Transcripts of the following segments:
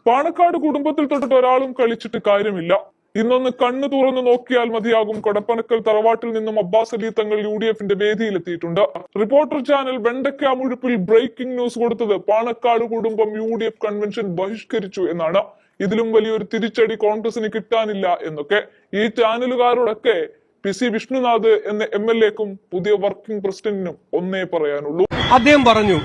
പാണക്കാട് കുടുംബത്തിൽ തൊട്ടിട്ട് ഒരാളും കളിച്ചിട്ട് കാര്യമില്ല. ഇന്നൊന്ന് കണ്ണു തുറന്നു നോക്കിയാൽ മതിയാകും. കൊടപ്പനക്കൽ തറവാട്ടിൽ നിന്നും അബ്ബാസ് അലി തങ്ങൾ UDFന്റെ വേദിയിലെത്തിയിട്ടുണ്ട്. റിപ്പോർട്ടർ ചാനൽ വെണ്ടയ്ക്ക മുഴുപ്പിൽ ബ്രേക്കിംഗ് ന്യൂസ് കൊടുത്തത് പാണക്കാട് കുടുംബം UDF കൺവെൻഷൻ ബഹിഷ്കരിച്ചു എന്നാണ്. ഇതിലും വലിയൊരു തിരിച്ചടി കോൺഗ്രസിന് കിട്ടാനില്ല എന്നൊക്കെ ഈ ചാനലുകാരോടൊക്കെ PC വിഷ്ണുനാഥ് എന്ന MLAക്കും പുതിയ വർക്കിംഗ് പ്രസിഡന്റിനും ഒന്നേ പറയാനുള്ളൂ. അദ്ദേഹം പറഞ്ഞു,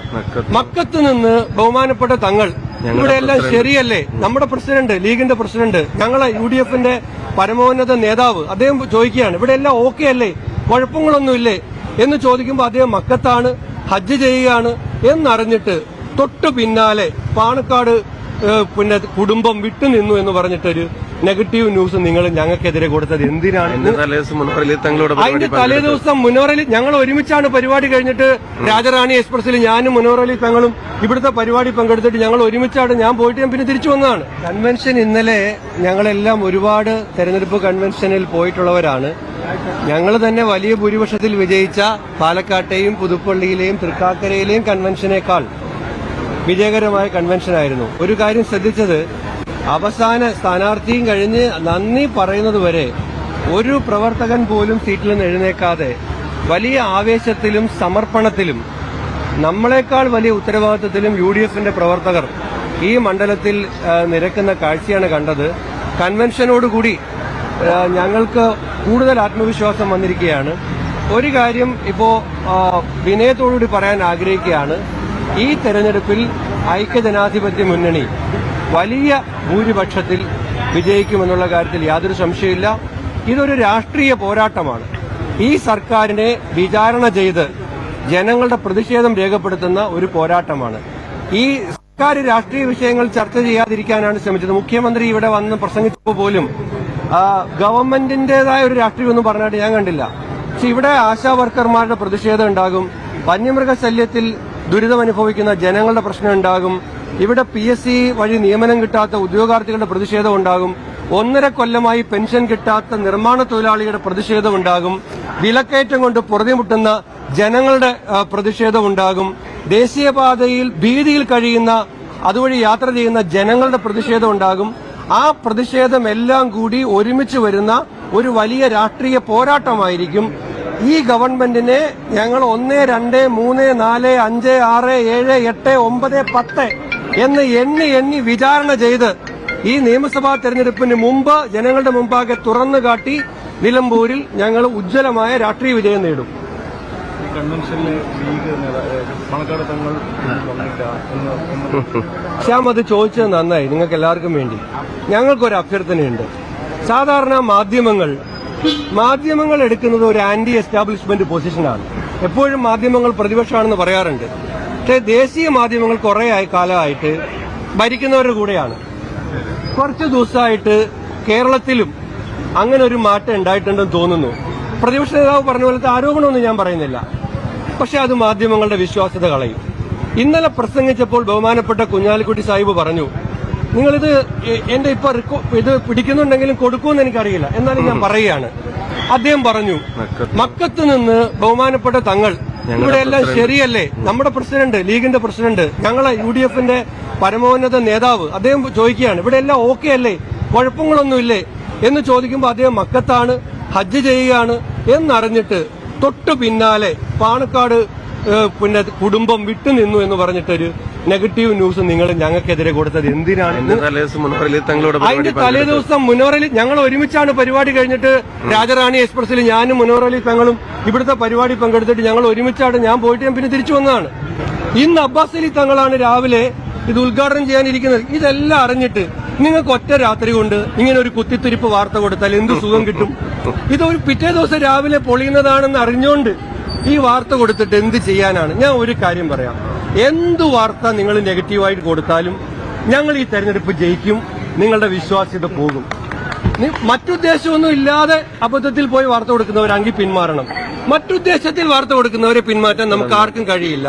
മക്കത്ത് നിന്ന് ബഹുമാനപ്പെട്ട തങ്ങൾ ഇവിടെ എല്ലാം ശരിയല്ലേ? നമ്മുടെ പ്രസിഡന്റ്, ലീഗിന്റെ പ്രസിഡന്റ്, ഞങ്ങളെ UDFന്റെ പരമോന്നത നേതാവ് അദ്ദേഹം ചോദിക്കുകയാണ്, ഇവിടെ എല്ലാം ഓക്കെ അല്ലേ, കുഴപ്പങ്ങളൊന്നുമില്ലേ എന്ന് ചോദിക്കുമ്പോൾ അദ്ദേഹം മക്കത്താണ്, ഹജ്ജ് ചെയ്യുകയാണ് എന്നറിഞ്ഞിട്ട് തൊട്ടു പിന്നാലെ പാണക്കാട് കുടുംബം വിട്ടുനിന്നു എന്ന് പറഞ്ഞിട്ടൊരു നെഗറ്റീവ് ന്യൂസ് നിങ്ങൾ ഞങ്ങൾക്കെതിരെ കൊടുത്തത് എന്തിനാണ്? അതിന്റെ തലേദിവസം മുനോറലി ഞങ്ങൾ ഒരുമിച്ചാണ് പരിപാടി കഴിഞ്ഞിട്ട് രാജറാണി എക്സ്പ്രസിൽ ഞാനും മുനോറലി തങ്ങളും ഇവിടുത്തെ പരിപാടി പങ്കെടുത്തിട്ട് ഞങ്ങൾ ഒരുമിച്ചാണ്. ഞാൻ പോയിട്ട് ഞാൻ പിന്നെ തിരിച്ചു വന്നതാണ്. കൺവെൻഷൻ ഇന്നലെ ഞങ്ങളെല്ലാം ഒരുപാട് തെരഞ്ഞെടുപ്പ് കൺവെൻഷനിൽ പോയിട്ടുള്ളവരാണ്. ഞങ്ങൾ തന്നെ വലിയ ഭൂരിപക്ഷത്തിൽ വിജയിച്ച പാലക്കാട്ടെയും പുതുപ്പള്ളിയിലെയും തൃക്കാക്കരയിലെയും കൺവെൻഷനേക്കാൾ വിജയകരമായ കൺവെൻഷനായിരുന്നു. ഒരു കാര്യം ശ്രദ്ധിച്ചത്, അവസാന സ്ഥാനാർത്ഥിയും കഴിഞ്ഞ് നന്ദി പറയുന്നത് വരെ ഒരു പ്രവർത്തകൻ പോലും സീറ്റിൽ നിന്ന് എഴുന്നേക്കാതെ വലിയ ആവേശത്തിലും സമർപ്പണത്തിലും നമ്മളെക്കാൾ വലിയ ഉത്തരവാദിത്വത്തിലും UDFന്റെ പ്രവർത്തകർ ഈ മണ്ഡലത്തിൽ നിരക്കുന്ന കാഴ്ചയാണ് കണ്ടത്. കൺവെൻഷനോടുകൂടി ഞങ്ങൾക്ക് കൂടുതൽ ആത്മവിശ്വാസം വന്നിരിക്കുകയാണ്. ഒരു കാര്യം ഇപ്പോ വിനയത്തോടുകൂടി പറയാൻ ആഗ്രഹിക്കുകയാണ്, ഈ തെരഞ്ഞെടുപ്പിൽ ഐക്യജനാധിപത്യ മുന്നണി വലിയ ഭൂരിപക്ഷത്തിൽ വിജയിക്കുമെന്നുള്ള കാര്യത്തിൽ യാതൊരു സംശയമില്ല. ഇതൊരു രാഷ്ട്രീയ പോരാട്ടമാണ്. ഈ സർക്കാരിനെ വിചാരണ ചെയ്ത് ജനങ്ങളുടെ പ്രതിഷേധം രേഖപ്പെടുത്തുന്ന ഒരു പോരാട്ടമാണ്. ഈ സർക്കാർ രാഷ്ട്രീയ വിഷയങ്ങൾ ചർച്ച ചെയ്യാതിരിക്കാനാണ് ശ്രമിച്ചത്. മുഖ്യമന്ത്രി ഇവിടെ വന്ന് പ്രസംഗിച്ചപ്പോൾ പോലും ഗവൺമെന്റിന്റേതായ ഒരു രാഷ്ട്രീയമൊന്നും പറഞ്ഞായിട്ട് ഞാൻ കണ്ടില്ല. പക്ഷെ ഇവിടെ ആശാ വർക്കർമാരുടെ പ്രതിഷേധം ഉണ്ടാകും, വന്യമൃഗശല്യത്തിൽ ദുരിതമനുഭവിക്കുന്ന ജനങ്ങളുടെ പ്രശ്നം ഉണ്ടാകും, ഇവിടെ PSC വഴി നിയമനം കിട്ടാത്ത ഉദ്യോഗാർത്ഥികളുടെ പ്രതിഷേധം ഉണ്ടാകും, 1.5 കൊല്ലമായി പെൻഷൻ കിട്ടാത്ത നിർമ്മാണ തൊഴിലാളികളുടെ പ്രതിഷേധം ഉണ്ടാകും, വിലക്കയറ്റം കൊണ്ട് പൊറുതിമുട്ടുന്ന ജനങ്ങളുടെ പ്രതിഷേധം ഉണ്ടാകും, ദേശീയപാതയിൽ ഭീതിയിൽ കഴിയുന്ന അതുവഴി യാത്ര ചെയ്യുന്ന ജനങ്ങളുടെ പ്രതിഷേധം ഉണ്ടാകും. ആ പ്രതിഷേധം എല്ലാം കൂടി ഒരുമിച്ച് വരുന്ന ഒരു വലിയ രാഷ്ട്രീയ പോരാട്ടമായിരിക്കും. ഈ ഗവൺമെന്റിനെ ഞങ്ങൾ 1, 2, 3, 4, 5, 6, 7, 8, 9, 10 എന്ന് എണ്ണി വിചാരണ ചെയ്ത് ഈ നിയമസഭാ തെരഞ്ഞെടുപ്പിന് മുമ്പ് ജനങ്ങളുടെ മുമ്പാകെ തുറന്നു കാട്ടി നിലമ്പൂരിൽ ഞങ്ങൾ ഉജ്ജ്വലമായ രാഷ്ട്രീയ വിജയം നേടും. ശ്യാം അത് ചോദിച്ചത് നന്നായി. നിങ്ങൾക്ക് എല്ലാവർക്കും വേണ്ടി ഞങ്ങൾക്കൊരു അഭ്യർത്ഥനയുണ്ട്. സാധാരണ മാധ്യമങ്ങൾ എടുക്കുന്നത് ഒരു ആന്റി എസ്റ്റാബ്ലിഷ്മെന്റ് പൊസിഷനാണ്. എപ്പോഴും മാധ്യമങ്ങൾ പ്രതിപക്ഷമാണെന്ന് പറയാറുണ്ട്. പക്ഷേ ദേശീയ മാധ്യമങ്ങൾ കുറെ കാലമായിട്ട് ഭരിക്കുന്നവരുടെ കൂടെയാണ്. കുറച്ചു ദിവസമായിട്ട് കേരളത്തിലും അങ്ങനെ ഒരു മാറ്റം ഉണ്ടായിട്ടുണ്ടെന്ന് തോന്നുന്നു. പ്രതിപക്ഷ നേതാവ് പറഞ്ഞ പോലത്തെ ആരോപണമൊന്നും ഞാൻ പറയുന്നില്ല, പക്ഷെ അത് മാധ്യമങ്ങളുടെ വിശ്വാസ്യത കളയും. ഇന്നലെ പ്രസംഗിച്ചപ്പോൾ ബഹുമാനപ്പെട്ട കുഞ്ഞാലിക്കുട്ടി സാഹിബ് പറഞ്ഞു, നിങ്ങളിത് എന്റെ ഇത് പിടിക്കുന്നുണ്ടെങ്കിലും കൊടുക്കുമെന്ന് എനിക്കറിയില്ല, എന്നാലും ഞാൻ പറയുകയാണ്. അദ്ദേഹം പറഞ്ഞു, മക്കത്ത് നിന്ന് ബഹുമാനപ്പെട്ട തങ്ങൾ ഇവിടെ എല്ലാം ശരിയല്ലേ? നമ്മുടെ പ്രസിഡന്റ്, ലീഗിന്റെ പ്രസിഡന്റ്, ഞങ്ങളെ UDFന്റെ പരമോന്നത നേതാവ് അദ്ദേഹം ചോദിക്കുകയാണ്, ഇവിടെ എല്ലാം ഓക്കെ അല്ലേ, കുഴപ്പങ്ങളൊന്നുമില്ലേ എന്ന് ചോദിക്കുമ്പോൾ അദ്ദേഹം മക്കത്താണ്, ഹജ്ജ് ചെയ്യുകയാണ് എന്നറിഞ്ഞിട്ട് തൊട്ടു പിന്നാലെ പാണക്കാട് കുടുംബം വിട്ടുനിന്നു എന്ന് പറഞ്ഞിട്ടൊരു നെഗറ്റീവ് ന്യൂസ് നിങ്ങൾ ഞങ്ങൾക്കെതിരെ കൊടുത്തത് എന്തിനാണ്? അതിന്റെ തലേദിവസം മുനോറലി ഞങ്ങൾ ഒരുമിച്ചാണ് പരിപാടി കഴിഞ്ഞിട്ട് രാജറാണി എക്സ്പ്രസിൽ ഞാനും മുനോറലി തങ്ങളും ഇവിടുത്തെ പരിപാടി പങ്കെടുത്തിട്ട് ഞങ്ങൾ ഒരുമിച്ചാണ്. ഞാൻ പോയിട്ട് ഞാൻ പിന്നെ തിരിച്ചു വന്നതാണ്. ഇന്ന് അബ്ബാസ് അലി തങ്ങളാണ് രാവിലെ ഇത് ഉദ്ഘാടനം ചെയ്യാനിരിക്കുന്നത്. ഇതെല്ലാം അറിഞ്ഞിട്ട് നിങ്ങൾക്ക് ഒറ്റ രാത്രി കൊണ്ട് ഇങ്ങനെ ഒരു കുത്തിത്തിരിപ്പ് വാർത്ത കൊടുത്താൽ എന്ത് സുഖം കിട്ടും? ഇതൊരു പിറ്റേ ദിവസം രാവിലെ പൊളിയുന്നതാണെന്ന് അറിഞ്ഞുകൊണ്ട് ഈ വാർത്ത കൊടുത്തിട്ട് എന്ത് ചെയ്യാനാണ്? ഞാൻ ഒരു കാര്യം പറയാം, എന്ത് വാർത്ത നിങ്ങൾ നെഗറ്റീവായിട്ട് കൊടുത്താലും ഞങ്ങൾ ഈ തെരഞ്ഞെടുപ്പ് ജയിക്കും, നിങ്ങളുടെ വിശ്വാസ്യത പോകും. മറ്റുദ്ദേശമൊന്നും ഇല്ലാതെ അബദ്ധത്തിൽ പോയി വാർത്ത കൊടുക്കുന്നവരാണെങ്കിൽ പിന്മാറണം. മറ്റുദ്ദേശത്തിൽ വാർത്ത കൊടുക്കുന്നവരെ പിന്മാറ്റാൻ നമുക്ക് ആർക്കും കഴിയില്ല.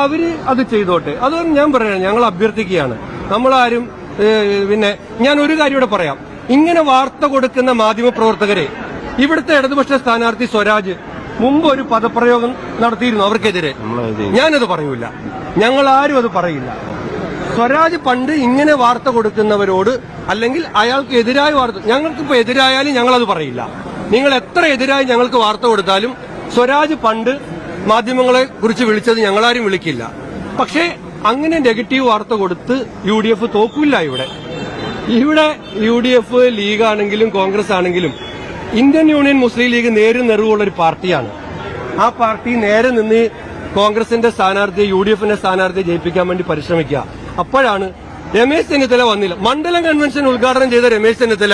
അവര് അത് ചെയ്തോട്ടെ. അതുകൊണ്ട് ഞാൻ പറയണം, ഞങ്ങൾ അഭ്യർത്ഥിക്കുകയാണ്, നമ്മളാരും പിന്നെ ഞാൻ ഒരു കാര്യം ഇവിടെ പറയാം, ഇങ്ങനെ വാർത്ത കൊടുക്കുന്ന മാധ്യമപ്രവർത്തകരെ ഇവിടുത്തെ ഇടതുപക്ഷ സ്ഥാനാർത്ഥി സ്വരാജ് മുമ്പ് ഒരു പദപ്രയോഗം നടത്തിയിരുന്നു അവർക്കെതിരെ. ഞാനത് പറയൂല, ഞങ്ങൾ ആരും അത് പറയില്ല. സ്വരാജ് പണ്ട് ഇങ്ങനെ വാർത്ത കൊടുക്കുന്നവരോട് അല്ലെങ്കിൽ അയാൾക്ക് എതിരായ വാർത്ത, ഞങ്ങൾക്കിപ്പോ എതിരായാലും ഞങ്ങളത് പറയില്ല. നിങ്ങൾ എത്ര എതിരായി ഞങ്ങൾക്ക് വാർത്ത കൊടുത്താലും സ്വരാജ് പണ്ട് മാധ്യമങ്ങളെ കുറിച്ച് വിളിച്ചത് ഞങ്ങളാരും വിളിക്കില്ല. പക്ഷേ അങ്ങനെ നെഗറ്റീവ് വാർത്ത കൊടുത്ത് UDF തോക്കില്ല. ഇവിടെ UDF ലീഗാണെങ്കിലും കോൺഗ്രസ് ആണെങ്കിലും ഇന്ത്യൻ യൂണിയൻ മുസ്ലിം ലീഗ് നേരും നെറുവുള്ള ഒരു പാർട്ടിയാണ്. ആ പാർട്ടി നേരെ നിന്ന് കോൺഗ്രസിന്റെ സ്ഥാനാർത്ഥിയെ UDFന്റെ സ്ഥാനാർത്ഥിയെ ജയിപ്പിക്കാൻ വേണ്ടി പരിശ്രമിക്കുക. അപ്പോഴാണ് രമേശ് ചെന്നിത്തല വന്നില്ല. മണ്ഡലം കൺവെൻഷൻ ഉദ്ഘാടനം ചെയ്ത രമേശ് ചെന്നിത്തല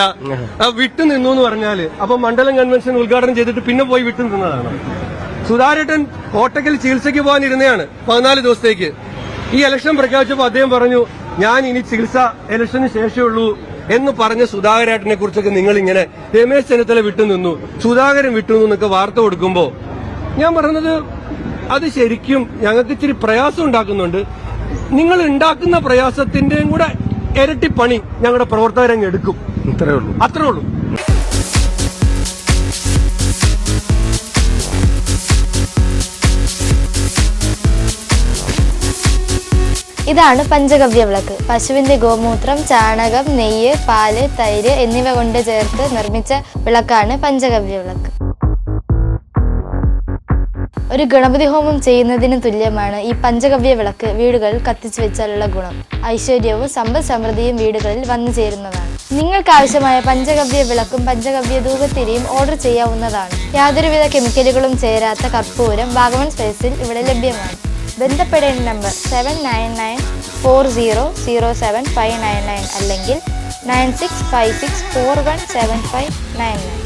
വിട്ടുനിന്നു എന്ന് പറഞ്ഞാല് അപ്പൊ മണ്ഡലം കൺവെൻഷൻ ഉദ്ഘാടനം ചെയ്തിട്ട് പിന്നെ പോയി വിട്ടുനിന്നതാണ്. സുധാരേട്ടൻ കോട്ടക്കൽ ചികിത്സയ്ക്ക് പോകാനിരുന്നതാണ് 14 ദിവസത്തേക്ക്. ഈ ഇലക്ഷൻ പ്രഖ്യാപിച്ചപ്പോൾ അദ്ദേഹം പറഞ്ഞു ഞാൻ ഇനി ചികിത്സ ഇലക്ഷന് ശേഷമുള്ളൂ എന്ന് പറഞ്ഞ സുധാകരേട്ടനെ കുറിച്ചൊക്കെ നിങ്ങൾ ഇങ്ങനെ രമേശ് ചെന്നിത്തല വിട്ടുനിന്നു, സുധാകരൻ വിട്ടുനിന്നു എന്നൊക്കെ വാർത്ത കൊടുക്കുമ്പോ ഞാൻ പറഞ്ഞത് അത് ശരിക്കും ഞങ്ങൾക്ക് ഇച്ചിരി പ്രയാസം ഉണ്ടാക്കുന്നുണ്ട്. നിങ്ങൾ ഉണ്ടാക്കുന്ന പ്രയാസത്തിന്റെയും കൂടെ ഇരട്ടി പണി ഞങ്ങളുടെ പ്രവർത്തകരങ്ങ് എടുക്കും. അത്രേ ഉള്ളൂ. ഇതാണ് പഞ്ചഗവ്യ വിളക്ക്. പശുവിന്റെ ഗോമൂത്രം, ചാണകം, നെയ്യ്, പാല്, തൈര് എന്നിവ കൊണ്ട് ചേർത്ത് നിർമ്മിച്ച വിളക്കാണ് പഞ്ചഗവ്യ വിളക്ക്. ഒരു ഗണപതി ഹോമം ചെയ്യുന്നതിന് തുല്യമാണ് ഈ പഞ്ചഗവ്യ വിളക്ക് വീടുകളിൽ കത്തിച്ചു വെച്ചാലുള്ള ഗുണം. ഐശ്വര്യവും സമ്പൽ സമൃദ്ധിയും വീടുകളിൽ വന്നു ചേരുന്നതാണ്. നിങ്ങൾക്ക് ആവശ്യമായ പഞ്ചഗവ്യ വിളക്കും പഞ്ചഗവ്യ ധൂപത്തിരിയും ഓർഡർ ചെയ്യാവുന്നതാണ്. യാതൊരുവിധ കെമിക്കലുകളും ചേരാത്ത കർപ്പൂരം വാഗമൺ സ്പേസിൽ ഇവിടെ ലഭ്യമാണ്. ബന്ധപ്പെടേണ്ട നമ്പർ 7994007599 അല്ലെങ്കിൽ 9656417599.